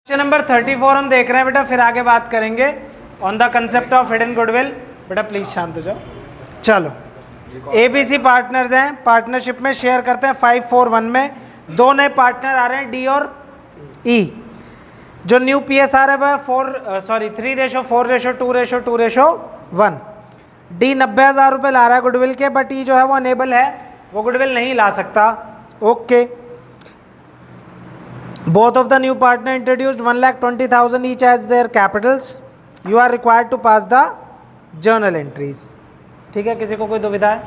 Question number 34 हम देख रहे हैं बेटा, फिर आगे बात करेंगे on the concept of hidden goodwill. बेटा प्लीज शांत हो जाओ। चलो, एबीसी पार्टनर्स हैं, पार्टनरशिप में शेयर करते हैं 5-4-1 में। दो नए पार्टनर आ रहे हैं डी और ई। जो न्यू पीएसआर है वह 3:4:2:1। डी 90,000 रुपये ला रहा है गुडविल के, बट ई जो है वो अनेबल है, वो गुडविल नहीं ला सकता। Okay, both of the new partner introduced 1,20,000 each as their capitals. You are required to pass the journal entries. ठीक है, किसी को कोई दुविधा है?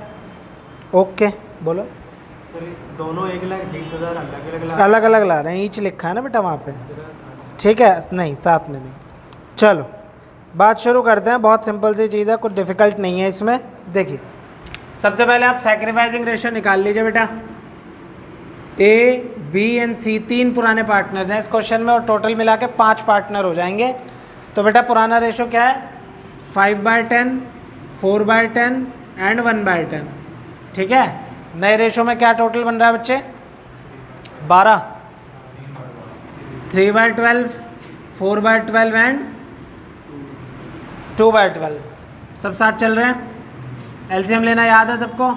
ओके, बोलो सर। दोनों 1,20,000 अलग अलग ला रहे हैं, ईच लिखा है ना बेटा वहाँ पे। ठीक है, नहीं साथ में नहीं। चलो बात शुरू करते हैं, बहुत सिंपल सी चीज़ है, कुछ डिफिकल्ट नहीं है इसमें। देखिए, सबसे पहले आप सैक्रिफाइसिंग रेशियो निकाल लीजिए बेटा। ए, बी एंड सी तीन पुराने पार्टनर्स हैं इस क्वेश्चन में, और टोटल मिला के 5 पार्टनर हो जाएंगे। तो बेटा पुराना रेशो क्या है? 5/10, 4/10 एंड 1/10। ठीक है, नए रेशो में क्या टोटल बन रहा है बच्चे? 12, 3/12, 4/12 एंड 2/12। सब साथ चल रहे हैं। एलसीएम लेना याद है सबको?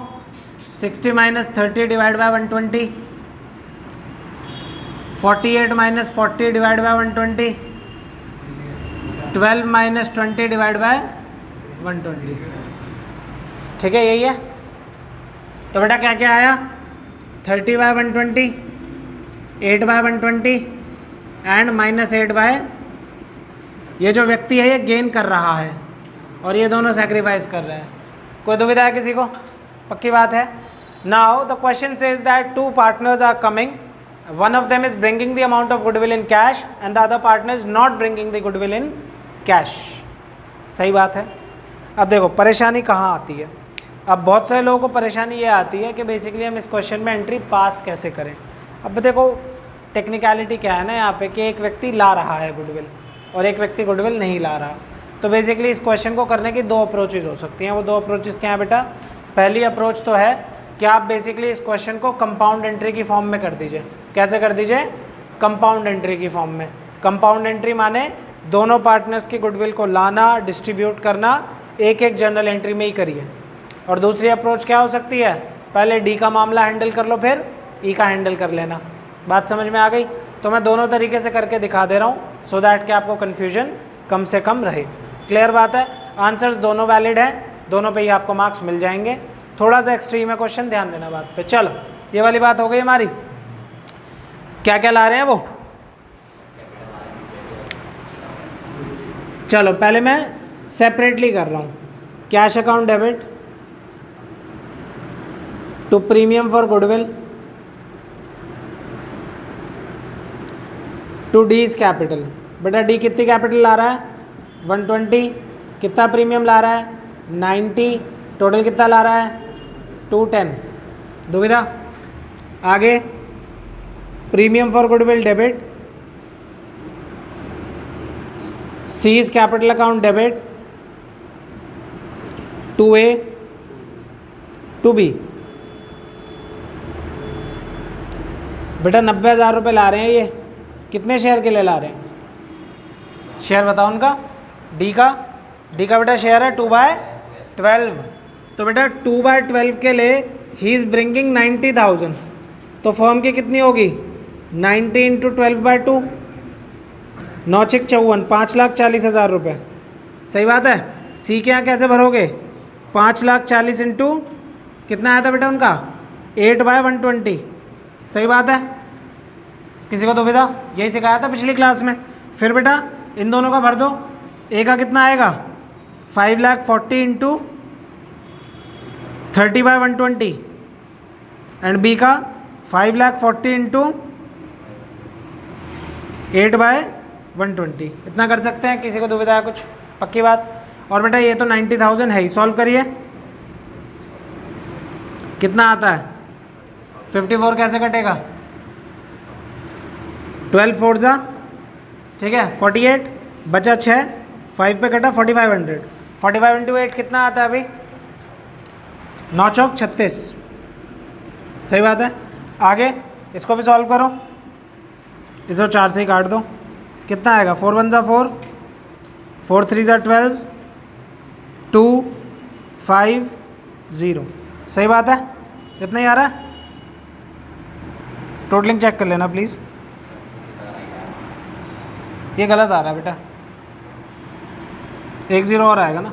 60 - 30 divide by 120, 48 - 40 divide by 120, 12 - 20 divide by 120। ठीक है, यही है। तो बेटा क्या क्या आया? 30/120, 8/120 एंड -8/। ये जो व्यक्ति है ये गेन कर रहा है और ये दोनों सेक्रीफाइस कर रहे हैं। कोई दुविधा है किसी को? पक्की बात है। Now the question says that 2 partners are coming, one of them is bringing the amount of goodwill in cash and the other partner is not bringing the goodwill in cash। सही बात है। अब देखो परेशानी कहाँ आती है। अब बहुत सारे लोगों को परेशानी ये आती है कि बेसिकली हम इस क्वेश्चन में एंट्री पास कैसे करें। अब देखो टेक्निकलिटी क्या है ना यहाँ पे, कि एक व्यक्ति ला रहा है गुडविल और एक व्यक्ति गुडविल नहीं ला रहा। तो बेसिकली इस क्वेश्चन को करने की 2 अप्रोचेज हो सकती हैं। वो 2 अप्रोचेज क्या है बेटा? पहली अप्रोच तो है कि आप बेसिकली इस क्वेश्चन को कंपाउंड एंट्री की फॉर्म में कर दीजिए। कैसे कर दीजिए? कंपाउंड एंट्री की फॉर्म में। कंपाउंड एंट्री माने दोनों पार्टनर्स की गुडविल को लाना, डिस्ट्रीब्यूट करना, एक एक जर्नल एंट्री में ही करिए। और दूसरी अप्रोच क्या हो सकती है? पहले डी का मामला हैंडल कर लो, फिर ई का हैंडल कर लेना। बात समझ में आ गई? तो मैं दोनों तरीके से करके दिखा दे रहा हूँ सो दैट कि आपको कन्फ्यूजन कम से कम रहे। क्लियर बात है? आंसर्स दोनों वैलिड हैं, दोनों पे ही आपको मार्क्स मिल जाएंगे। थोड़ा सा एक्सट्रीम है क्वेश्चन, ध्यान देना बात पे। चलो ये वाली बात हो गई हमारी। क्या क्या ला रहे हैं वो? चलो पहले मैं सेपरेटली कर रहा हूँ। Cash account debit to premium for goodwill to D's capital. बेटा डी कितनी कैपिटल ला रहा है? 120। कितना प्रीमियम ला रहा है? 90। टोटल कितना ला रहा है? 210। दुविधा? आगे premium for goodwill debit, C's capital account debit to A to B. बेटा 90,000 रुपये ला रहे हैं ये, कितने शेयर के लिए ला रहे हैं? शेयर बताओ उनका। डी का बेटा शेयर है 2/12। तो बेटा 2/12 के लिए ही इज ब्रिंगिंग 90,000। तो फर्म की कितनी होगी? 90 × 12/2, 9×6 = 54, 5,40,000 रुपये। सही बात है। सी के यहाँ कैसे भरोगे? 5,40,000 इंटू कितना आया था बेटा उनका? 8/120। सही बात है। किसी को दुविधा? यही सिखाया था पिछली क्लास में। फिर बेटा इन दोनों का भर दो। ए का कितना आएगा? 5,40,000 इंटू 30/120 एंड बी का 5,40,000 इंटू 8/120। इतना कर सकते हैं। किसी को दुविधा है कुछ? पक्की बात। और बेटा ये तो 90,000 है ही, सॉल्व करिए। कितना आता है? 54 कैसे कटेगा? 12 4 जा, ठीक है, 48 बचा 6, 5 पे कटा 4500। 45 × 8 कितना आता है अभी? 9 चौक 36। सही बात है। आगे इसको भी सॉल्व करो। इसको 4 से ही काट दो। कितना आएगा? 4 1 4, 4 3 12, 2 5 0। सही बात है? कितना ही आ रहा है? टोटलिंग चेक कर लेना प्लीज़। ये गलत आ रहा है बेटा, 1 0 और आएगा ना,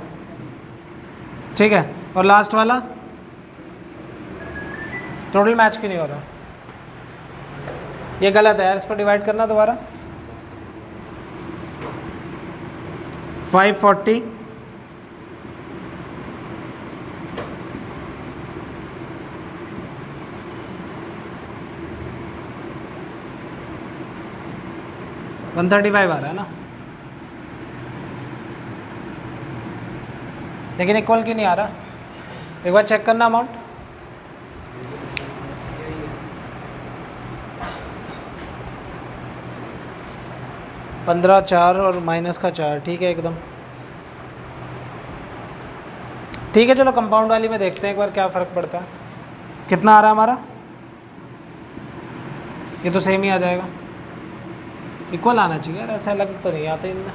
ठीक है। और लास्ट वाला टोटल मैच क्यों नहीं हो रहा? ये गलत है यार, इसको डिवाइड करना दोबारा। 540 135 आ रहा है ना, लेकिन इक्वल क्यों नहीं आ रहा? एक बार चेक करना अमाउंट। पंद्रह 4 और माइनस का 4, ठीक है एकदम ठीक है। चलो कंपाउंड वाली में देखते हैं एक बार क्या फ़र्क पड़ता है। कितना आ रहा है हमारा? ये तो सेम ही आ जाएगा, इक्वल आना चाहिए यार, ऐसा अलग तो नहीं आते इनमें।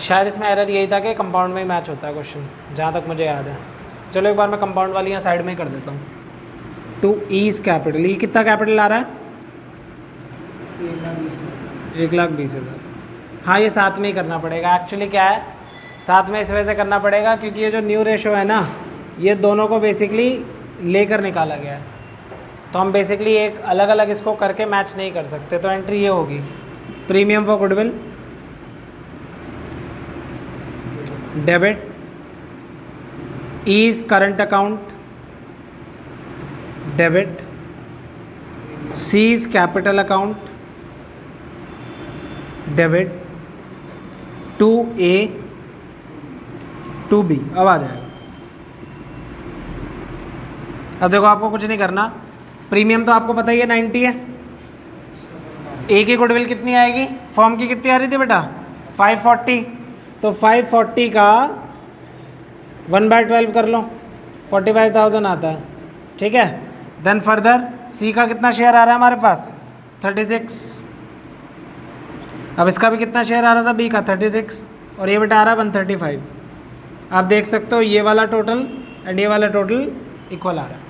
शायद इसमें एरर यही था कि कंपाउंड में ही मैच होता है क्वेश्चन, जहाँ तक मुझे याद है। चलो एक बार मैं कंपाउंड वाली यहाँ साइड में ही कर देता हूँ। 2 ईज कैपिटल, ये कितना कैपिटल आ रहा है? 1,20,000। हाँ ये साथ में ही करना पड़ेगा। एक्चुअली क्या है, साथ में इस वजह से करना पड़ेगा क्योंकि ये जो न्यू रेशो है ना, ये दोनों को बेसिकली लेकर निकाला गया है, तो हम बेसिकली एक अलग अलग इसको करके मैच नहीं कर सकते। तो एंट्री ये होगी, premium for goodwill, debit is current account, debit C is capital account, debit 2A 2B। अब आ जाएगा। अब देखो आपको कुछ नहीं करना, प्रीमियम तो आपको पता ही है 90 है। ए की गुडविल कितनी आएगी? फर्म की कितनी आ रही थी बेटा? 540। तो 540 का 1/12 कर लो, 45,000 आता है, ठीक है। देन फर्दर सी का कितना शेयर आ रहा है हमारे पास? 36। अब इसका भी कितना शेयर आ रहा था? बी का 36, और ये बेटा आ रहा है 135। आप देख सकते हो ये वाला टोटल एंड ये वाला टोटल इक्वल आ रहा है।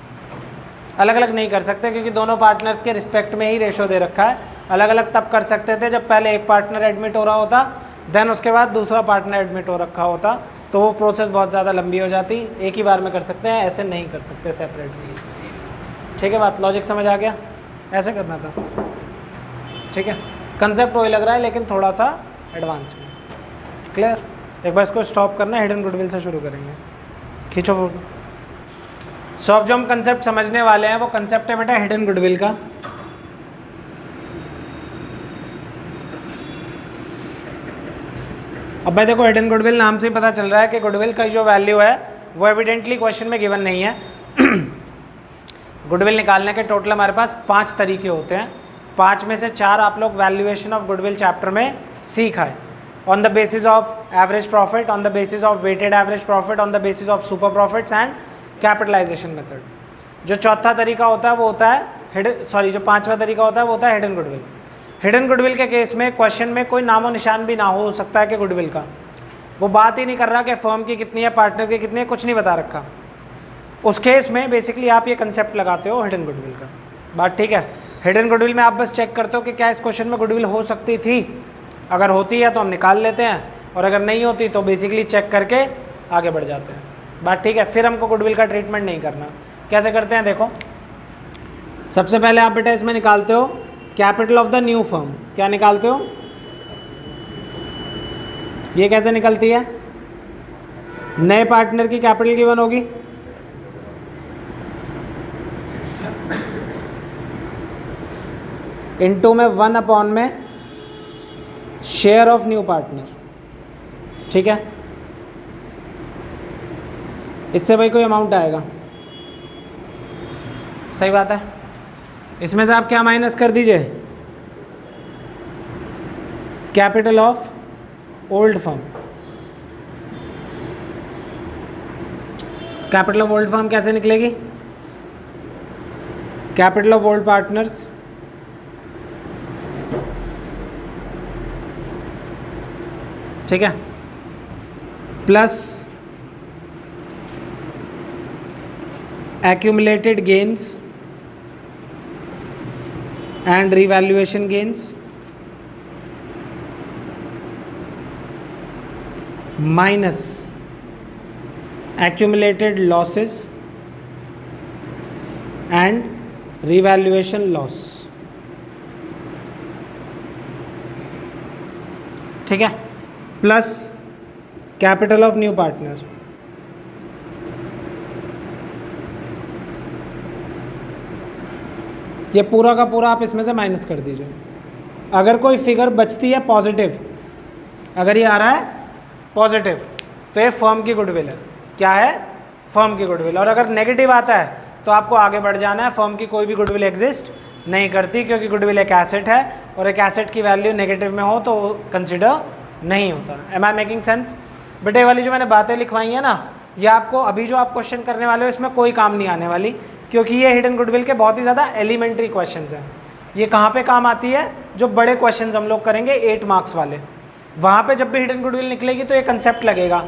अलग अलग नहीं कर सकते क्योंकि दोनों पार्टनर्स के रिस्पेक्ट में ही रेशो दे रखा है। अलग अलग तब कर सकते थे जब पहले एक पार्टनर एडमिट हो रहा होता, देन उसके बाद दूसरा पार्टनर एडमिट हो रखा होता, तो वो प्रोसेस बहुत ज़्यादा लंबी हो जाती। एक ही बार में कर सकते हैं, ऐसे नहीं कर सकते सेपरेटली, ठीक है। बात लॉजिक समझ आ गया? ऐसे करना था, ठीक है। कंसेप्ट वही लग रहा है लेकिन थोड़ा सा एडवांस में। क्लियर? एक बार इसको स्टॉप करना, हिडन गुडविल से शुरू करेंगे। खींचो फोटो। सो अब जो हम कंसेप्ट समझने वाले हैं वो कंसेप्ट है बेटा हिडन गुडविल का। अब भाई देखो, हिडन गुडविल नाम से ही पता चल रहा है कि गुडविल का जो वैल्यू है वो एविडेंटली क्वेश्चन में गिवन नहीं है। गुडविल निकालने के टोटल हमारे पास 5 तरीके होते हैं। 5 में से 4 आप लोग वैल्यूएशन ऑफ गुडविल चैप्टर में सीखा है। On the basis of average profit, on the basis of weighted average profit, on the basis of super profits and capitalisation method. जो चौथा तरीका होता है वो होता है जो 5वां तरीका होता है वो होता है हिडन गुडविल। हिडन गुडविल के केस में क्वेश्चन में कोई नामो निशान भी ना हो सकता है कि गुडविल का, वो बात ही नहीं कर रहा कि फर्म की कितनी है, पार्टनर की कितनी है, कुछ नहीं बता रखा। उस केस में बेसिकली आप ये कंसेप्ट लगाते हो हिडन गुडविल का। बात ठीक है? हिडन गुडविल में आप बस चेक करते हो कि क्या इस क्वेश्चन में गुडविल हो सकती थी। अगर होती है तो हम निकाल लेते हैं, और अगर नहीं होती तो बेसिकली चेक करके आगे बढ़ जाते हैं। बात ठीक है? फिर हमको गुडविल का ट्रीटमेंट नहीं करना। कैसे करते हैं देखो, सबसे पहले आप बेटा इसमें निकालते हो capital of the new firm. क्या निकालते हो? ये कैसे निकलती है? नए पार्टनर की कैपिटल गिवन होगी, इनटू में 1 में शेयर ऑफ न्यू पार्टनर, ठीक है। इससे भाई कोई अमाउंट आएगा, सही बात है। इसमें से आप क्या माइनस कर दीजिए? Capital of old firm. Capital of old firm कैसे निकलेगी? कैपिटल ऑफ ओल्ड पार्टनर्स ठीक है, plus accumulated gains and revaluation gains minus accumulated losses and revaluation loss. ठीक है, plus capital of new partner, ये पूरा का पूरा आप इसमें से माइनस कर दीजिए। अगर कोई फिगर बचती है पॉजिटिव, अगर ये आ रहा है पॉजिटिव, तो ये फर्म की गुडविल है। क्या है? फर्म की गुडविल। और अगर नेगेटिव आता है तो आपको आगे बढ़ जाना है। फर्म की कोई भी गुडविल एग्जिस्ट नहीं करती, क्योंकि गुडविल एक एसेट है और एक एसेट की वैल्यू नेगेटिव में हो तो कंसिडर नहीं होता। Am I making sense? But ये वाली जो मैंने बातें लिखवाई हैं ना, ये आपको अभी जो आप क्वेश्चन करने वाले हो इसमें कोई काम नहीं आने वाली, क्योंकि ये हिडन गुडविल के बहुत ही ज़्यादा एलिमेंट्री क्वेश्चंस हैं। ये कहाँ पे काम आती है? जो बड़े क्वेश्चंस हम लोग करेंगे 8 मार्क्स वाले, वहाँ पे जब भी हिडन गुडविल निकलेगी तो ये कंसेप्ट लगेगा।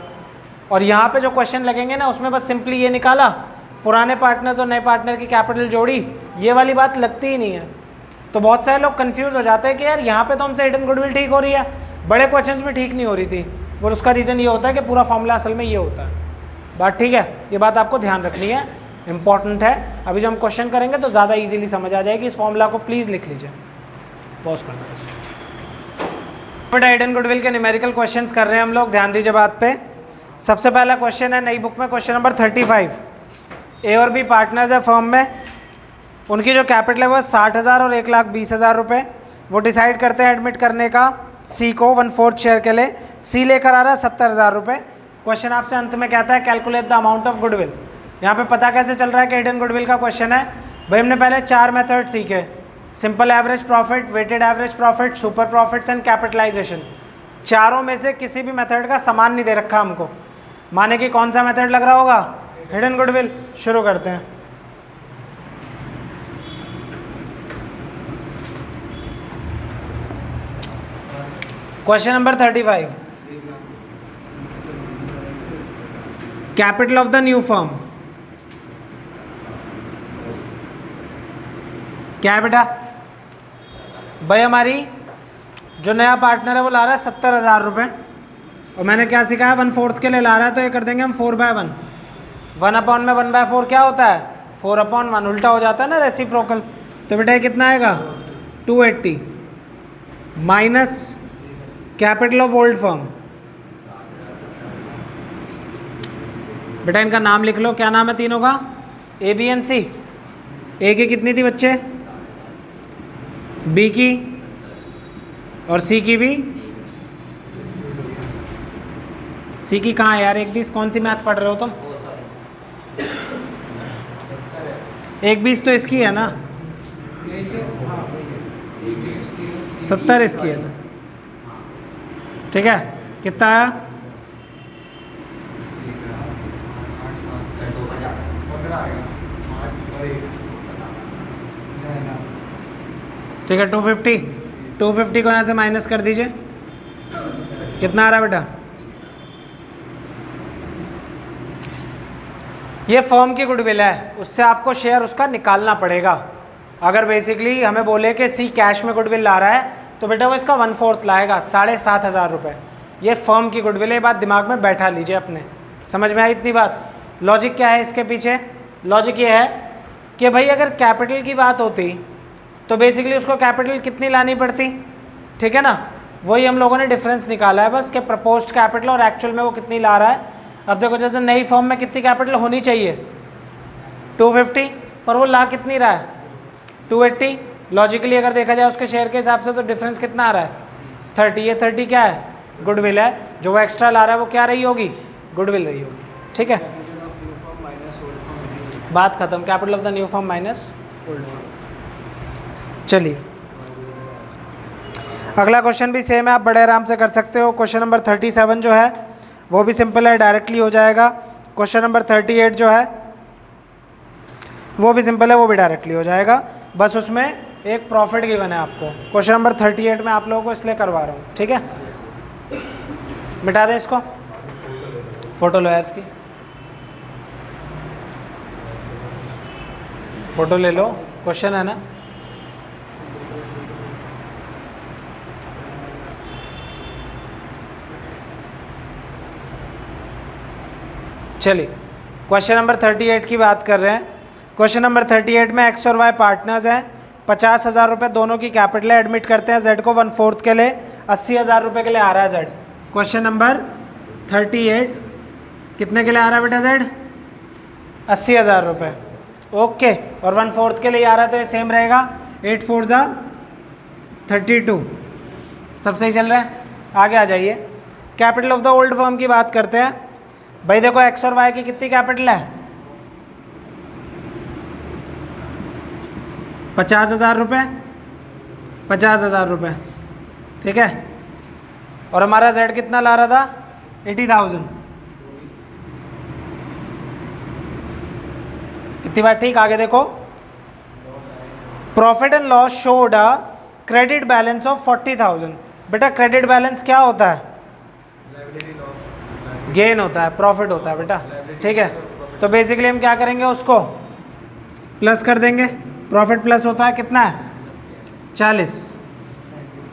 और यहाँ पे जो क्वेश्चन लगेंगे ना, उसमें बस सिंपली ये निकाला, पुराने पार्टनर्स और नए पार्टनर की कैपिटल जोड़ी, ये वाली बात लगती ही नहीं है। तो बहुत सारे लोग कंफ्यूज हो जाते हैं कि यार यहाँ पे तो हमसे हिडन गुडविल ठीक हो रही है, बड़े क्वेश्चंस में ठीक नहीं हो रही थी। और उसका रीज़न ये होता है कि पूरा फॉर्मूला असल में ये होता है। बात ठीक है? ये बात आपको ध्यान रखनी है, इंपॉर्टेंट है। अभी जब हम क्वेश्चन करेंगे तो ज़्यादा इजीली समझ आ जाएगी। इस फॉर्मूला को प्लीज़ लिख लीजिए। पॉज करना। हिडन गुडविल के न्यूमेरिकल क्वेश्चंस कर रहे हैं हम लोग, ध्यान दीजिए बात पे। सबसे पहला क्वेश्चन है नई बुक में, क्वेश्चन नंबर 35। ए और बी पार्टनर्स है फर्म में, उनकी जो कैपिटल है वो 60,000 और 1,20,000 रुपये। वो डिसाइड करते हैं एडमिट करने का सी को 1/4 शेयर के लिए। सी लेकर आ रहा है 70,000 रुपये। क्वेश्चन आपसे अंत में कहता है calculate the amount of goodwill. यहाँ पे पता कैसे चल रहा है कि हिडन गुडविल का क्वेश्चन है? भाई हमने पहले 4 मेथड सीखे, simple average profit, weighted average profit, super profits and capitalisation. चारों में से किसी भी मेथड का समान नहीं दे रखा हमको, माने कि कौन सा मेथड लग रहा होगा? Hidden goodwill. शुरू करते हैं। Question number 35, capital of the new firm. क्या है बेटा? भाई हमारी जो नया पार्टनर है वो ला रहा है 70,000 रुपये, और मैंने क्या सिखाया? 1/4 के लिए ला रहा है, तो ये कर देंगे हम 4/1। 1/1/4 क्या होता है? 4/1। उल्टा हो जाता है ना, रेसिप्रोकल। तो बेटा ये कितना आएगा? 280 minus capital of old firm. बेटा इनका नाम लिख लो, क्या नाम है तीनों का? ए, बी एंड सी। ए की कितनी थी बच्चे? बी की और सी की भी। सी की कहाँ है यार? 1/20 कौन सी मैथ पढ़ रहे हो तुम? 1/20 तो इसकी है ना, 70 इसकी है ना। ठीक है, कितना आया? 15। ठीक है, 250। 250 को यहाँ से माइनस कर दीजिए, कितना आ रहा है बेटा? ये फर्म की गुडविल है, उससे आपको शेयर उसका निकालना पड़ेगा। अगर बेसिकली हमें बोले कि सी कैश में गुडविल ला रहा है, तो बेटा वो इसका 1/4 लाएगा, 7,500 रुपये। ये फर्म की गुडविल है, बात दिमाग में बैठा लीजिए अपने। समझ में आई इतनी बात? लॉजिक क्या है इसके पीछे? लॉजिक ये है कि भाई अगर कैपिटल की बात होती तो बेसिकली उसको कैपिटल कितनी लानी पड़ती? ठीक है ना, वही हम लोगों ने डिफरेंस निकाला है बस, कि प्रपोज्ड कैपिटल और एक्चुअल में वो कितनी ला रहा है। अब देखो जैसे नई फर्म में कितनी कैपिटल होनी चाहिए? 250, पर वो ला कितनी रहा है? 280। लॉजिकली अगर देखा जाए उसके शेयर के हिसाब से तो डिफरेंस कितना आ रहा है? 30। ये 30 क्या है? गुडविल है। जो वो एक्स्ट्रा ला रहा है वो क्या रही होगी? गुडविल रही होगी। ठीक है, बात खत्म। Capital of the new firm minus old firm. चलिए अगला क्वेश्चन भी सेम है, आप बड़े आराम से कर सकते हो। क्वेश्चन नंबर 37 जो है वो भी सिंपल है, डायरेक्टली हो जाएगा। क्वेश्चन नंबर 38 जो है वो भी सिंपल है, वो भी डायरेक्टली हो जाएगा। बस उसमें एक प्रॉफिट गिवन है आपको। क्वेश्चन नंबर 38 में आप लोगों को इसलिए करवा रहा हूँ, ठीक है। मिटा दे इसको, फोटो लो यार इसकी, फोटो ले लो, क्वेश्चन है ना। चलिए क्वेश्चन नंबर 38 की बात कर रहे हैं। क्वेश्चन नंबर 38 में एक्स और वाई पार्टनर्स हैं, 50,000 रुपये दोनों की कैपिटल है, एडमिट करते हैं जेड को 1/4 के लिए, 80,000 रुपये के लिए आ रहा है जेड। क्वेश्चन नंबर 38 कितने के लिए आ रहा है बेटा जेड? 80,000 रुपये, ओके। और 1/4 के लिए आ रहा है तो ये सेम रहेगा, 8 4 जा 32, सब सही चल रहा है। आगे आ जाइए, capital of the old firm की बात करते हैं। भाई देखो एक्स और वाई की कितनी कैपिटल है? 50,000 रुपये, 50,000 रुपये, ठीक है। और हमारा जेड कितना ला रहा था? 80,000। इतनी बात ठीक। आगे देखो, profit and loss showed a credit balance of 40,000। बेटा क्रेडिट बैलेंस क्या होता है? गेन होता है, प्रॉफिट होता है बेटा, ठीक है। तो बेसिकली हम क्या करेंगे, उसको प्लस कर देंगे। प्रॉफिट प्लस होता है कितना है? 40।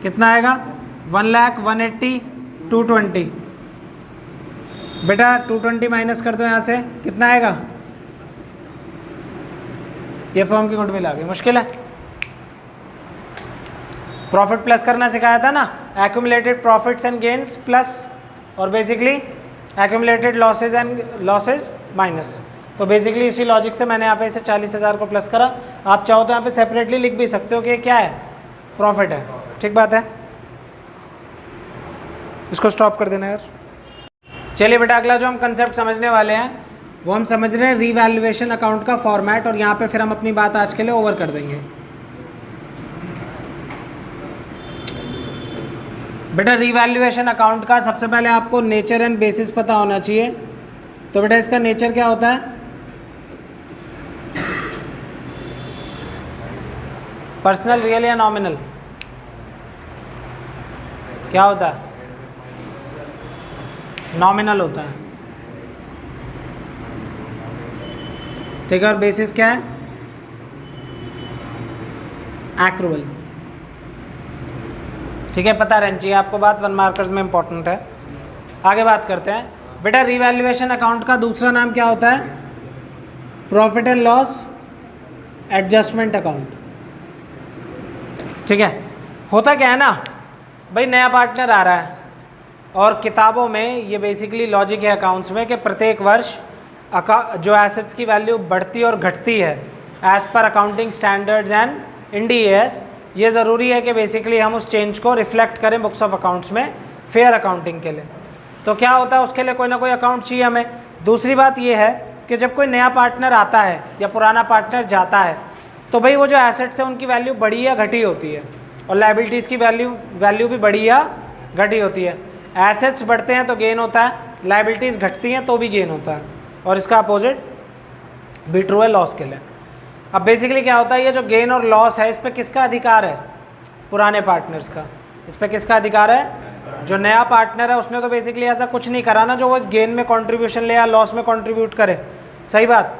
कितना आएगा? 1,00,000, 180, 220। बेटा 220 माइनस कर दो यहाँ से, कितना आएगा? ये फर्म की गुडविल आ गई। मुश्किल है? प्रॉफिट प्लस करना सिखाया था ना, accumulated profits and gains plus, और basically accumulated losses and losses minus. तो बेसिकली इसी लॉजिक से मैंने यहाँ पे इसे 40,000 को प्लस करा। आप चाहो तो यहाँ पे सेपरेटली लिख भी सकते हो कि ये क्या है? प्रॉफिट है, ठीक बात है। इसको स्टॉप कर देना यार। चलिए बेटा अगला जो हम कंसेप्ट समझने वाले हैं वो हम समझ रहे हैं रीवैल्यूएशन अकाउंट का फॉर्मेट, और यहाँ पे फिर हम अपनी बात आज के लिए ओवर कर देंगे। बेटा रीवैल्यूएशन अकाउंट का सबसे पहले आपको नेचर एंड बेसिस पता होना चाहिए। तो बेटा इसका नेचर क्या होता है? पर्सनल, रियल या नॉमिनल? क्या होता है? नॉमिनल होता है, ठीक है। और बेसिस क्या है? एक्रूअल, ठीक है। पता रहना चाहिए आपको बात, 1 मार्कर्स में इंपॉर्टेंट है। आगे बात करते हैं। बेटा रीवैल्यूएशन अकाउंट का दूसरा नाम क्या होता है? Profit and loss adjustment account, ठीक है। होता क्या है ना भाई, नया पार्टनर आ रहा है और किताबों में ये बेसिकली लॉजिक है अकाउंट्स में कि प्रत्येक वर्ष जो एसेट्स की वैल्यू बढ़ती और घटती है as per accounting standards and Ind AS, ये ज़रूरी है कि बेसिकली हम उस चेंज को रिफ्लेक्ट करें बुक्स ऑफ अकाउंट्स में फेयर अकाउंटिंग के लिए। तो क्या होता है, उसके लिए कोई ना कोई अकाउंट चाहिए हमें। दूसरी बात ये है कि जब कोई नया पार्टनर आता है या पुराना पार्टनर जाता है तो भाई वो जो एसेट्स है उनकी वैल्यू बढ़ी या घटी होती है, और लायबिलिटीज़ की वैल्यू भी बढ़ी या घटी होती है। एसेट्स बढ़ते हैं तो गेन होता है, लायबिलिटीज़ घटती हैं तो भी गेन होता है, और इसका अपोजिट भी ट्रू है लॉस के लिए। अब बेसिकली क्या होता है, ये जो गेन और लॉस है इस पर किसका अधिकार है? पुराने पार्टनर्स का। इस पर किसका अधिकार है? जो नया पार्टनर है उसने तो बेसिकली ऐसा कुछ नहीं करा ना जो वो इस गेन में कंट्रीब्यूशन ले या लॉस में कंट्रीब्यूट करे, सही बात।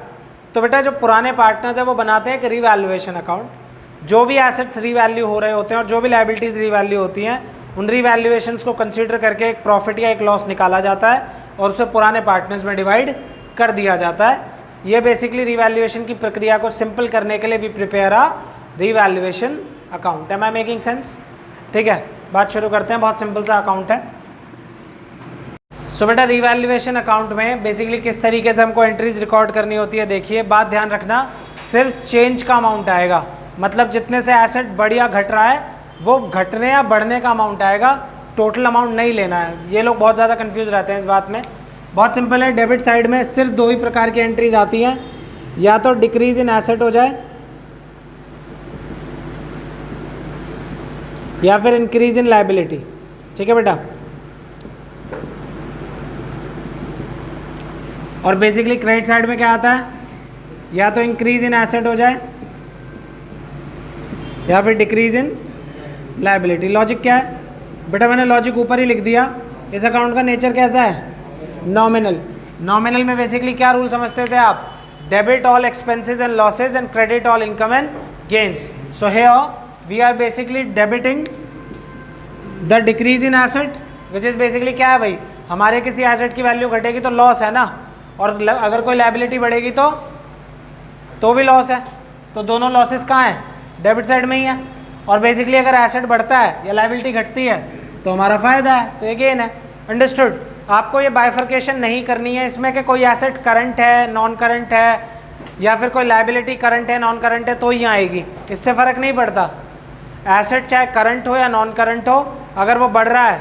तो बेटा जो पुराने पार्टनर्स है वो बनाते हैं एक रीवैल्यूएशन अकाउंट। जो भी एसेट्स रीवैल्यू हो रहे होते हैं और जो भी लायबिलिटीज़ रीवैल्यू होती हैं उन रीवैल्यूएशंस को कंसीडर करके एक प्रॉफिट या एक लॉस निकाला जाता है और उसे पुराने पार्टनर्स में डिवाइड कर दिया जाता है। ये बेसिकली रीवैल्यूएशन की प्रक्रिया को सिंपल करने के लिए we prepare a revaluation account. Am I making sense? ठीक है, बात शुरू करते हैं। बहुत सिंपल सा अकाउंट है। सो बेटा रीवैल्यूएशन अकाउंट में बेसिकली किस तरीके से हमको एंट्रीज रिकॉर्ड करनी होती है, देखिए बात ध्यान रखना, सिर्फ चेंज का अमाउंट आएगा, मतलब जितने से एसेट बढ़ या घट रहा है वो घटने या बढ़ने का अमाउंट आएगा, टोटल अमाउंट नहीं लेना है। ये लोग बहुत ज़्यादा कंफ्यूज रहते हैं इस बात में। बहुत सिंपल है, डेबिट साइड में सिर्फ दो ही प्रकार की एंट्रीज आती हैं, या तो डिक्रीज इन एसेट हो जाए या फिर इंक्रीज इन लायबिलिटी। ठीक है बेटा, और बेसिकली क्रेडिट साइड में क्या आता है, या तो इंक्रीज इन एसेट हो जाए या फिर डिक्रीज इन लायबिलिटी। लॉजिक क्या है बेटा, मैंने लॉजिक ऊपर ही लिख दिया। इस अकाउंट का नेचर कैसा है, नॉमिनल। नॉमिनल में बेसिकली क्या रूल समझते थे आप, debit all expenses and losses and credit all income and gains. So here we are basically debiting the decrease in asset which is basically क्या है भाई, हमारे किसी एसेट की वैल्यू घटेगी तो लॉस है ना, और अगर कोई लायबिलिटी बढ़ेगी तो भी लॉस है। तो दोनों लॉसेस कहाँ हैं, डेबिट साइड में ही है। और बेसिकली अगर एसेट बढ़ता है या लायबिलिटी घटती है तो हमारा फायदा है, तो ये गेन है। अंडरस्टूड। आपको ये बाइफर्केशन नहीं करनी है इसमें कि कोई एसेट करंट है नॉन करंट है, या फिर कोई लायबिलिटी करंट है नॉन करंट है तो ही आएगी, इससे फ़र्क नहीं पड़ता। एसेट चाहे करंट हो या नॉन करंट हो, अगर वो बढ़ रहा है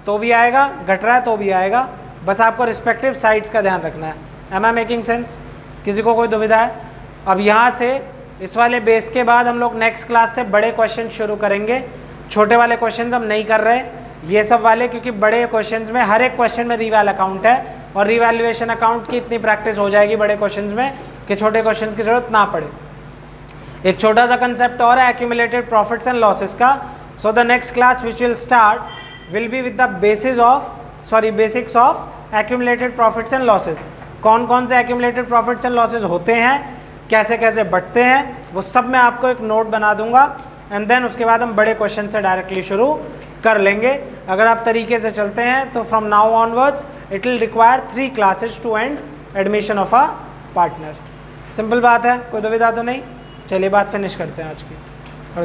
तो भी आएगा, घट रहा है तो भी आएगा। बस आपको रिस्पेक्टिव साइड्स का ध्यान रखना है। Am I making sense? किसी को कोई दुविधा है? अब यहाँ से इस वाले बेस के बाद हम लोग नेक्स्ट क्लास से बड़े क्वेश्चन शुरू करेंगे। छोटे वाले क्वेश्चंस हम नहीं कर रहे ये सब वाले, क्योंकि बड़े क्वेश्चंस में हर एक क्वेश्चन में रिवैल अकाउंट है और रिवैल्यूएशन अकाउंट की इतनी प्रैक्टिस हो जाएगी बड़े क्वेश्चंस में कि छोटे क्वेश्चंस की जरूरत ना पड़े। एक छोटा सा कंसेप्ट और है एक्यूमुलेटेड प्रॉफिट्स एंड लॉसेस का। So the next class which will start will be with the basics of accumulated profits and losses. कौन कौन से एक्यूमुलेटेड प्रॉफिट्स एंड लॉसेस होते हैं, कैसे कैसे बढ़ते हैं, वो सब मैं आपको एक नोट बना दूंगा। एंड देन उसके बाद हम बड़े क्वेश्चन से डायरेक्टली शुरू कर लेंगे। अगर आप तरीके से चलते हैं तो from now onwards it will require 3 classes to end admission of a partner. Simple बात है, कोई दुविधा तो नहीं? चलिए बात फिनिश करते हैं आज की। और